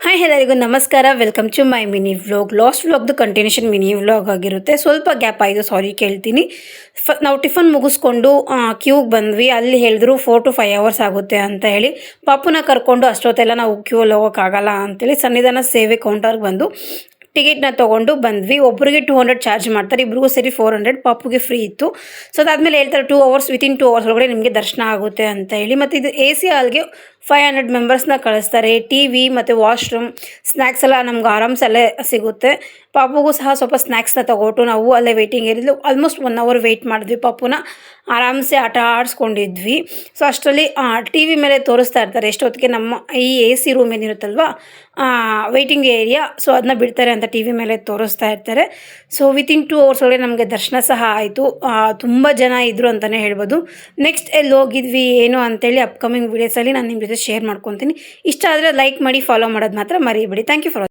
Hi ಎಲ್ಲರಿಗೂ ನಮಸ್ಕಾರ. Welcome to my mini vlog. Last ವ್ಲಾಗ್ದು ಕಂಟಿನ್ಯೂಷನ್ ಮಿನಿ ವ್ಲಾಗ್ ಆಗಿರುತ್ತೆ. ಸ್ವಲ್ಪ ಗ್ಯಾಪ್ ಆಯಿತು, ಸಾರಿ ಕೇಳ್ತೀನಿ. ನಾವು ಟಿಫನ್ ಮುಗಿಸ್ಕೊಂಡು ಕ್ಯೂಗೆ ಬಂದ್ವಿ. ಅಲ್ಲಿ ಹೇಳಿದ್ರು 4 to 5 hours ಆಗುತ್ತೆ ಅಂತ ಹೇಳಿ. ಪಾಪುನ ಕರ್ಕೊಂಡು ಅಷ್ಟೊತ್ತೆಲ್ಲ ನಾವು ಕ್ಯೂಲ್ಲಿ ಹೋಗೋಕ್ಕಾಗಲ್ಲ ಅಂತೇಳಿ ಸನ್ನಿಧಾನ ಸೇವೆ ಕೌಂಟರ್ಗೆ ಬಂದು ಟಿಕೆಟ್ನ ತೊಗೊಂಡು ಬಂದ್ವಿ. ಒಬ್ಬರಿಗೆ 200 ಚಾರ್ಜ್ ಮಾಡ್ತಾರೆ, ಇಬ್ರಿಗೂ ಸೇರಿ 400. ಪಾಪುಗೆ ಫ್ರೀ ಇತ್ತು. ಸೊ ಅದಾದಮೇಲೆ ಹೇಳ್ತಾರೆ 2 hours, ವಿತಿನ್ 2 hours ಒಳಗಡೆ ನಿಮಗೆ ದರ್ಶನ ಆಗುತ್ತೆ ಅಂತ ಹೇಳಿ. ಮತ್ತು ಇದು AC ಹಾಲ್ಗೆ 500 ಮೆಂಬರ್ಸ್ನ ಕಳಿಸ್ತಾರೆ. TV ಮತ್ತು ವಾಶ್ರೂಮ್, ಸ್ನ್ಯಾಕ್ಸ್ ಎಲ್ಲ ನಮ್ಗೆ ಆರಾಮ್ಸೆ ಅಲ್ಲೇ ಸಿಗುತ್ತೆ. ಪಾಪುಗೂ ಸಹ ಸ್ವಲ್ಪ ಸ್ನ್ಯಾಕ್ಸ್ನ ತೊಗೊಟ್ಟು ನಾವು ಅಲ್ಲೇ ವೆಯ್ಟಿಂಗ್ ಏರಿದ್ಲು. ಆಲ್ಮೋಸ್ಟ್ 1 hour ವೆಯ್ಟ್ ಮಾಡಿದ್ವಿ. ಪಾಪುನ ಆರಾಮ್ಸೆ ಆಟ ಆಡಿಸ್ಕೊಂಡಿದ್ವಿ. ಸೊ ಅಷ್ಟರಲ್ಲಿ TV ಮೇಲೆ ತೋರಿಸ್ತಾ ಇರ್ತಾರೆ ಎಷ್ಟೊತ್ತಿಗೆ ನಮ್ಮ ಈ AC ರೂಮ್ ಏನಿರುತ್ತಲ್ವ, ವೆಯ್ಟಿಂಗ್ ಏರಿಯಾ, ಸೊ ಅದನ್ನ ಬಿಡ್ತಾರೆ ಅಂತ TV ಮೇಲೆ ತೋರಿಸ್ತಾ ಇರ್ತಾರೆ. ಸೊ ವಿತಿನ್ 2 hours ಒಳಗೆ ನಮಗೆ ದರ್ಶನ ಸಹ ಆಯಿತು. ತುಂಬ ಜನ ಇದ್ದರು ಅಂತಲೇ ಹೇಳ್ಬೋದು. ನೆಕ್ಸ್ಟ್ ಎಲ್ಲಿ ಹೋಗಿದ್ವಿ ಏನು ಅಂತೇಳಿ ಅಪ್ಕಮಿಂಗ್ ವೀಡಿಯೋಸಲ್ಲಿ ನಾನು ನಿಮ್ಮ ಜೊತೆ ಶೇರ್ ಮಾಡ್ಕೊತೀನಿ. ಇಷ್ಟ ಆದರೆ ಲೈಕ್ ಮಾಡಿ, ಫಾಲೋ ಮಾಡೋದು ಮಾತ್ರ ಮರಿಬೇಡಿ. Thank you for